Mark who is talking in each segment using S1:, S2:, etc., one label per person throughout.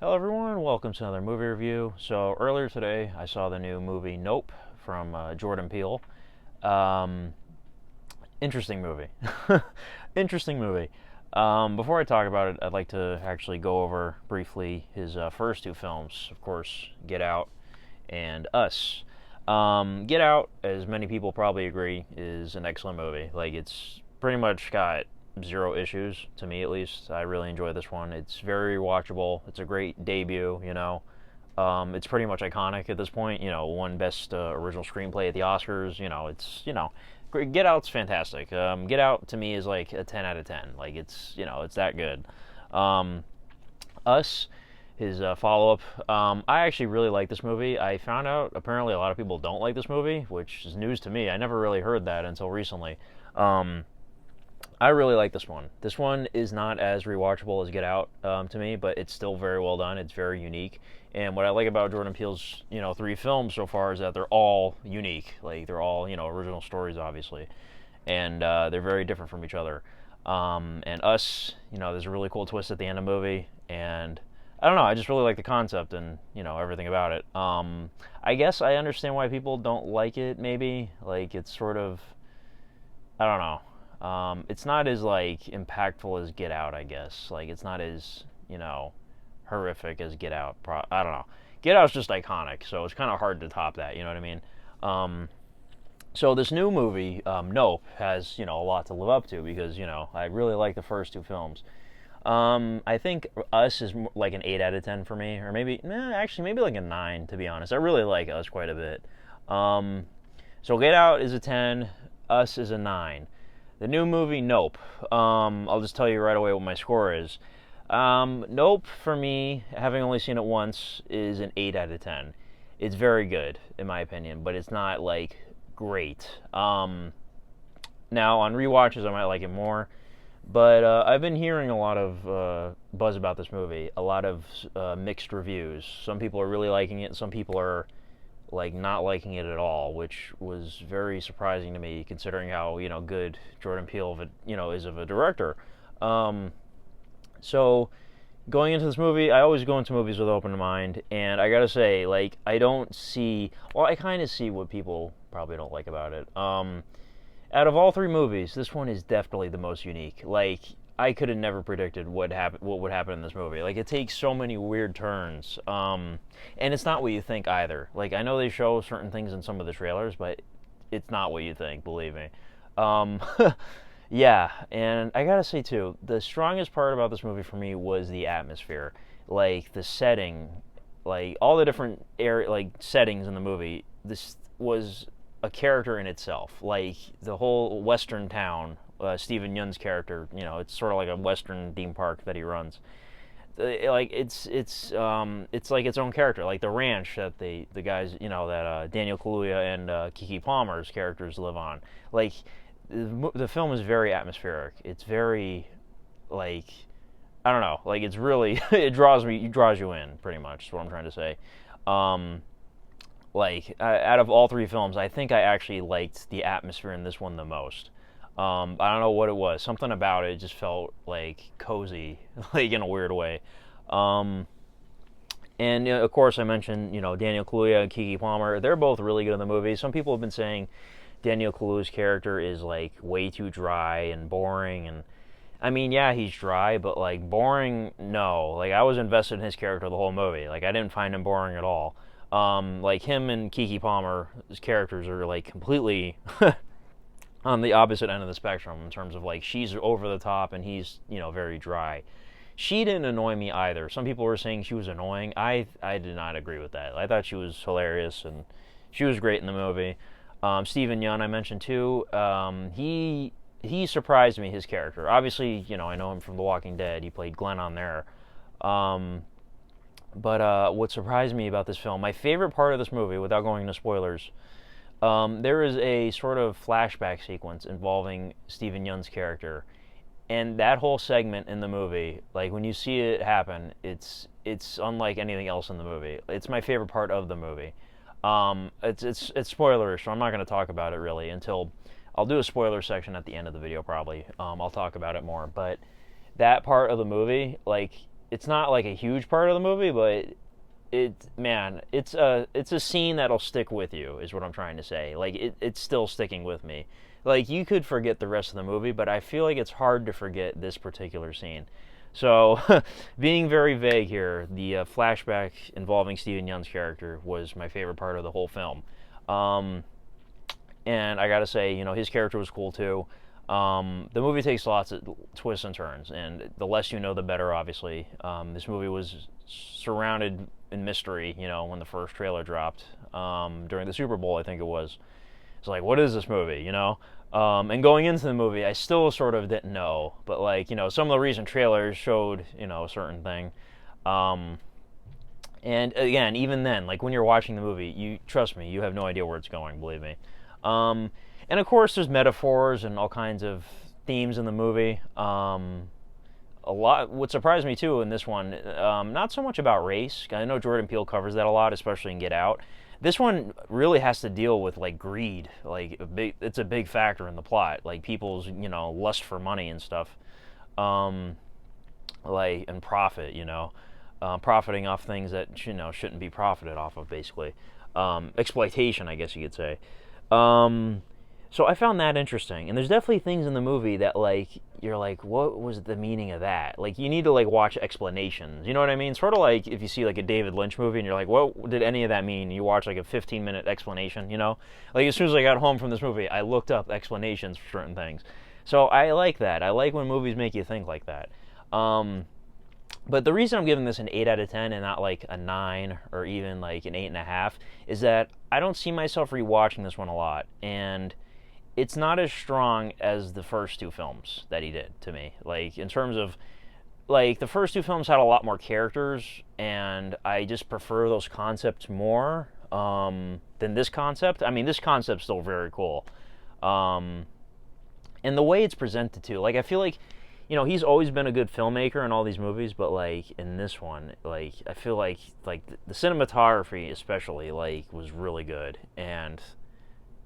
S1: Hello everyone, welcome to another movie review. So earlier today I saw the new movie Nope from Jordan Peele. Um, Interesting movie. Interesting movie. Before I talk about it, I'd like to actually go over briefly his first two films, of course, Get Out and Us. Get Out, as many people probably agree, is an excellent movie. Like, it's pretty much got zero issues, to me at least. I really enjoy this one. It's very rewatchable. It's a great debut, you know. It's pretty much iconic at this point. You know, won Best Original Screenplay at the Oscars. Get Out's fantastic. Get Out to me is like a 10 out of 10. Like it's that good. Um, Us, his follow-up. I actually really like this movie. I found out apparently a lot of people don't like this movie, which is news to me. I never really heard that until recently. Um, I really like this one. This one is not as rewatchable as Get Out to me, but it's still very well done. It's very unique. And what I like about Jordan Peele's, three films so far is that they're all unique. Like they're all, original stories, obviously, and they're very different from each other. And Us, there's a really cool twist at the end of the movie, and I don't know. I just really like the concept and everything about it. I guess I understand why people don't like it. Maybe like it's sort of, I don't know. It's not as like impactful as Get Out, I guess. Like it's not as horrific as Get Out. I don't know. Get Out's just iconic, so it's kind of hard to top that. You know what I mean? So this new movie, Nope, has a lot to live up to because I really like the first two films. I think Us is like an 8 out of 10 for me, or actually maybe like a 9 to be honest. I really like Us quite a bit. So Get Out is a 10, Us is a 9. The new movie, Nope. I'll just tell you right away what my score is. Nope, for me, having only seen it once, is an 8 out of 10. It's very good, in my opinion, but it's not, like, great. Now, on rewatches, I might like it more, but I've been hearing a lot of buzz about this movie, a lot of mixed reviews. Some people are really liking it, some people are like not liking it at all, which was very surprising to me considering how good Jordan Peele is of a director. Um, so going into this movie, I always go into movies with open mind, and I gotta say, like I don't see. Well, I kind of see what people probably don't like about it. Out of all three movies, this one is definitely the most unique. Like I could have never predicted what would happen in this movie. Like it takes so many weird turns, and it's not what you think either. Like I know they show certain things in some of the trailers, but it's not what you think. Believe me. Um, yeah, and I gotta say too, the strongest part about this movie for me was the atmosphere, like the setting, like all the different like settings in the movie. This was a character in itself. Like the whole Western town, Steven Yeun's character. It's sort of like a Western theme park that he runs. Like it's like its own character. Like the ranch that the guys that Daniel Kaluuya and Keke Palmer's characters live on. Like the film is very atmospheric. It's very like I don't know. Like it's really it draws you in pretty much. Is what I'm trying to say. Out of all three films, I think I actually liked the atmosphere in this one the most. I don't know what it was. Something about it just felt like cozy, like in a weird way. Um, and of course, I mentioned Daniel Kaluuya and Keke Palmer. They're both really good in the movie. Some people have been saying Daniel Kaluuya's character is like way too dry and boring. And I mean, yeah, he's dry, but like boring, no. Like I was invested in his character the whole movie. Like I didn't find him boring at all. Like him and Keke Palmer's characters are like completely on the opposite end of the spectrum in terms of like she's over the top and he's very dry. She didn't annoy me either. Some people were saying she was annoying. I did not agree with that. I thought she was hilarious and she was great in the movie. Steven Yeun I mentioned too. He surprised me, his character. Obviously I know him from The Walking Dead. He played Glenn on there. But what surprised me about this film, my favorite part of this movie, without going into spoilers, there is a sort of flashback sequence involving Steven Yeun's character, and that whole segment in the movie, like when you see it happen, it's unlike anything else in the movie. It's my favorite part of the movie. It's spoilerish, so I'm not going to talk about it really until I'll do a spoiler section at the end of the video probably. I'll talk about it more, but that part of the movie, like it's not like a huge part of the movie, but it's a scene that'll stick with you, is what I'm trying to say. Like it's still sticking with me. Like you could forget the rest of the movie, but I feel like it's hard to forget this particular scene. So, being very vague here, the flashback involving Steven Yeun's character was my favorite part of the whole film. Um, and I gotta say, his character was cool too. The movie takes lots of twists and turns, and the less you know, the better. Obviously, this movie was surrounded in mystery. When the first trailer dropped during the Super Bowl, I think it was. It's like, what is this movie? And going into the movie, I still sort of didn't know, but like, some of the recent trailers showed, a certain thing. Um, and again, even then, like when you're watching the movie, you trust me, you have no idea where it's going. Believe me. Um, and of course, there's metaphors and all kinds of themes in the movie. A lot. What surprised me too in this one, not so much about race. I know Jordan Peele covers that a lot, especially in Get Out. This one really has to deal with like greed. It's a big factor in the plot. Like people's lust for money and stuff. Um, and profit. Profiting off things that shouldn't be profited off of, basically. Exploitation, I guess you could say. Um, so I found that interesting, and there's definitely things in the movie that like you're like, what was the meaning of that? Like you need to like watch explanations. You know what I mean? Sort of like if you see like a David Lynch movie and you're like, what did any of that mean? You watch like a 15-minute explanation. Like as soon as I got home from this movie, I looked up explanations for certain things. So I like that. I like when movies make you think like that. Um, but the reason I'm giving this an 8 out of 10 and not like a 9 or even like an 8.5 is that I don't see myself rewatching this one a lot. And it's not as strong as the first two films that he did to me. Like, in terms of, like, the first two films had a lot more characters, and I just prefer those concepts more than this concept. I mean, this concept's still very cool. Um, and the way it's presented too, like I feel like he's always been a good filmmaker in all these movies, but like in this one, like I feel like the cinematography especially like was really good, and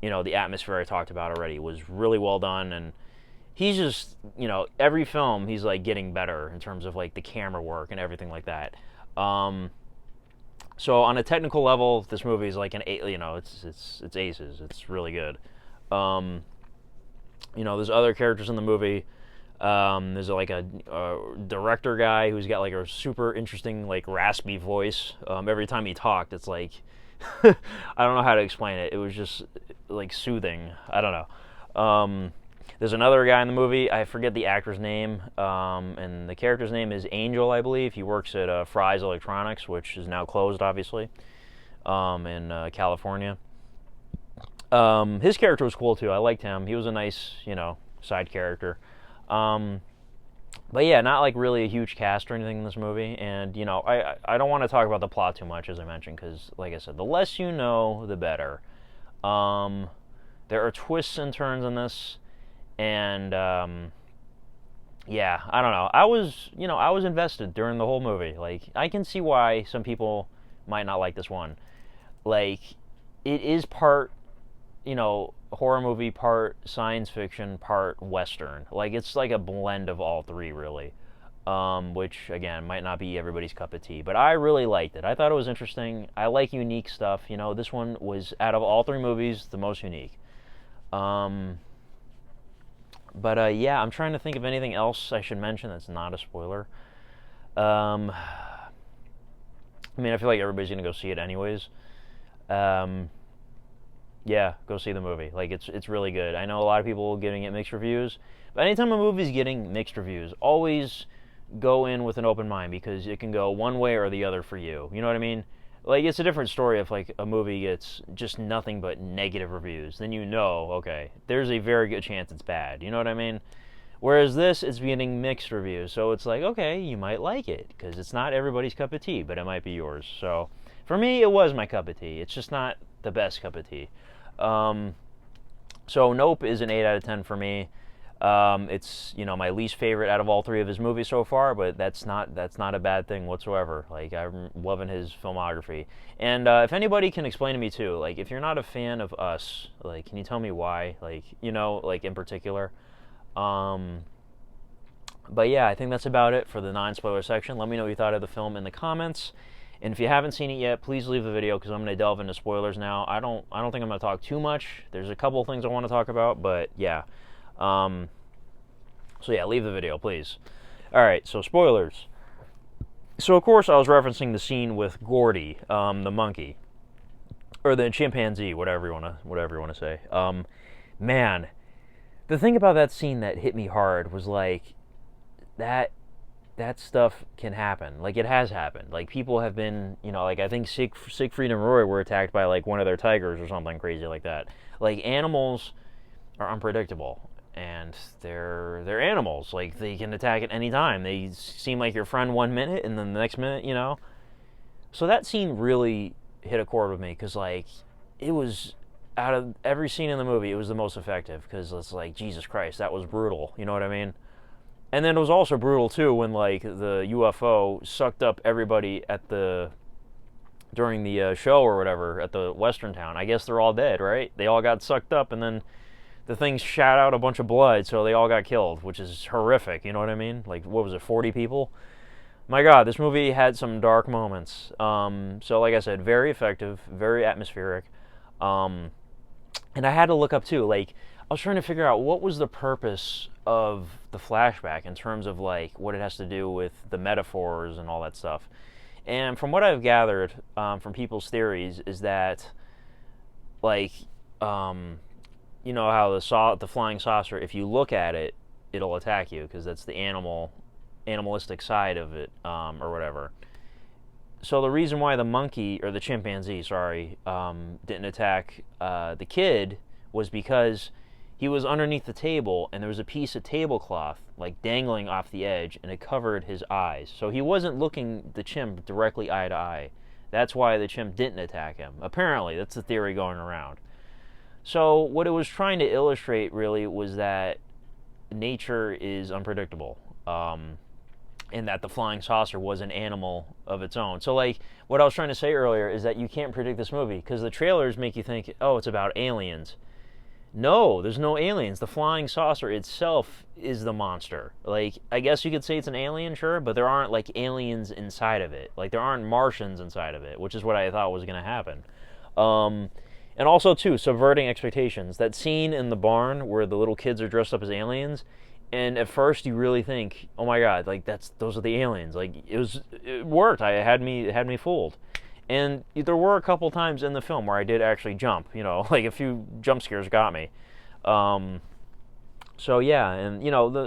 S1: the atmosphere I talked about already was really well done, and he's just every film he's like getting better in terms of like the camera work and everything like that. um so on a technical level, this movie is like an eight. It's aces. It's really good. um there's other characters in the movie. There's like a director guy who's got like a super interesting like raspy voice. Every time he talked, it's like I don't know how to explain it. It was just like soothing. I don't know. There's another guy in the movie. I forget the actor's name, and the character's name is Angel, I believe. He works at Fry's Electronics, which is now closed, obviously, in California. His character was cool too. I liked him. He was a nice, side character. Um, but yeah, not like really a huge cast or anything in this movie. And I don't want to talk about the plot too much, as I mentioned, because like I said, the less you know, the better. Um, there are twists and turns in this, and yeah, I don't know. I was invested during the whole movie. Like I can see why some people might not like this one. Like it is part horror movie, part science fiction, part western. Like it's like a blend of all three, really. Which again might not be everybody's cup of tea, but I really liked it. I thought it was interesting. I like unique stuff. This one was, out of all three movies, the most unique. Um, but yeah, I'm trying to think of anything else I should mention that's not a spoiler. Um, I mean, I feel like everybody's gonna go see it anyways. Um, yeah, go see the movie. Like it's really good. I know a lot of people giving it mixed reviews, but anytime a movie's getting mixed reviews, always go in with an open mind, because it can go one way or the other for you. You know what I mean? Like it's a different story if like a movie gets just nothing but negative reviews. Then okay, there's a very good chance it's bad. You know what I mean? Whereas this, it's getting mixed reviews, so it's like, okay, you might like it because it's not everybody's cup of tea, but it might be yours. So for me, it was my cup of tea. It's just not the best cup of tea. Um, so Nope is an 8 out of 10 for me. It's my least favorite out of all three of his movies so far, but that's not a bad thing whatsoever. Like I'm loving his filmography, and if anybody can explain to me too, like if you're not a fan of Us, like can you tell me why? Like like in particular, um, But yeah, I think that's about it for the non-spoiler section. Let me know what you thought of the film in the comments. And if you haven't seen it yet, please leave the video because I'm going to delve into spoilers now. I don't think I'm going to talk too much. There's a couple of things I want to talk about, but yeah. So yeah, leave the video, please. All right, so spoilers. So of course I was referencing the scene with Gordy, the monkey, or the chimpanzee, whatever you want to say. Man, the thing about that scene that hit me hard was like that stuff can happen. Like, it has happened. Like, people have been, like, I think Siegfried and Roy were attacked by, like, one of their tigers or something crazy like that. Like, animals are unpredictable, and they're animals. Like, they can attack at any time. They seem like your friend 1 minute, and then the next minute, So that scene really hit a chord with me, because, like, it was, out of every scene in the movie, it was the most effective, because it's like, Jesus Christ, that was brutal. You know what I mean? And then it was also brutal too when, like, the UFO sucked up everybody during the show or whatever at the Western town. I guess they're all dead, right? They all got sucked up, and then the thing shot out a bunch of blood, so they all got killed, which is horrific. You know what I mean? Like, what was it, 40 people? My God, this movie had some dark moments. So like I said, very effective, very atmospheric. And I had to look up too, like, I was trying to figure out what was the purpose of the flashback in terms of, like, what it has to do with the metaphors and all that stuff. And from what I've gathered from people's theories is that, like, you know how the flying saucer, if you look at it, it'll attack you because that's the animalistic side of it, or whatever. So the reason why the monkey, or the chimpanzee, sorry, didn't attack the kid was because he was underneath the table, and there was a piece of tablecloth, like, dangling off the edge, and it covered his eyes. So he wasn't looking the chimp directly eye to eye. That's why the chimp didn't attack him. Apparently, that's the theory going around. So what it was trying to illustrate, really, was that nature is unpredictable, and that the flying saucer was an animal of its own. So, like, what I was trying to say earlier is that you can't predict this movie, because the trailers make you think, oh, it's about aliens. No, there's no aliens. The flying saucer itself is the monster. Like, I guess you could say it's an alien, sure, but there aren't, like, aliens inside of it. Like, there aren't Martians inside of it, which is what I thought was going to happen. And also, too, subverting expectations. That scene in the barn where the little kids are dressed up as aliens, and at first you really think, oh my God, like, those are the aliens. Like, it worked. It had me fooled. And there were a couple times in the film where I did actually jump, like a few jump scares got me. So yeah, and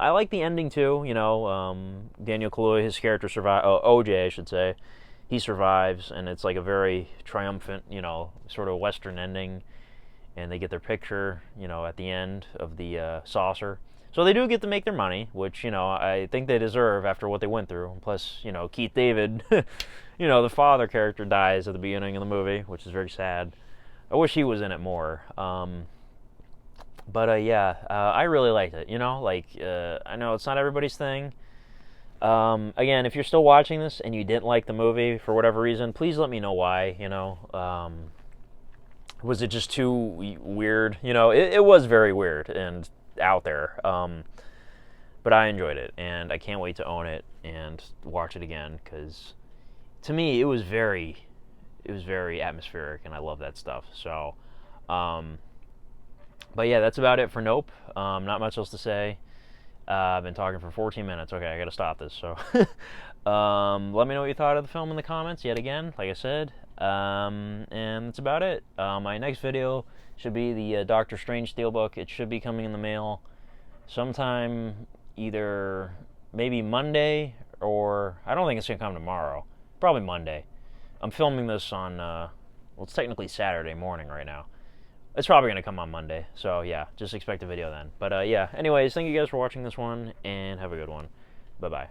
S1: I like the ending too. Daniel Kaluuya, his character OJ, I should say, he survives, and it's like a very triumphant, sort of Western ending, and they get their picture, at the end of the saucer. So they do get to make their money, which, I think they deserve after what they went through. Plus, Keith David, the father character dies at the beginning of the movie, which is very sad. I wish he was in it more. But yeah, I really liked it, I know it's not everybody's thing. Again, if you're still watching this and you didn't like the movie for whatever reason, please let me know why, was it just too weird? It was very weird and out there, but I enjoyed it, and I can't wait to own it and watch it again, because to me it was very atmospheric, and I love that stuff. So but yeah, that's about it for Nope. Not much else to say. I've been talking for 14 minutes. Okay, I gotta stop this. So let me know what you thought of the film in the comments yet again, like I said, and that's about it. My next video should be the Doctor Strange Steelbook. It should be coming in the mail sometime, either maybe Monday, or I don't think it's going to come tomorrow. Probably Monday. I'm filming this on, well, it's technically Saturday morning right now. It's probably going to come on Monday. So yeah, just expect a video then. But yeah, anyways, thank you guys for watching this one, and have a good one. Bye-bye.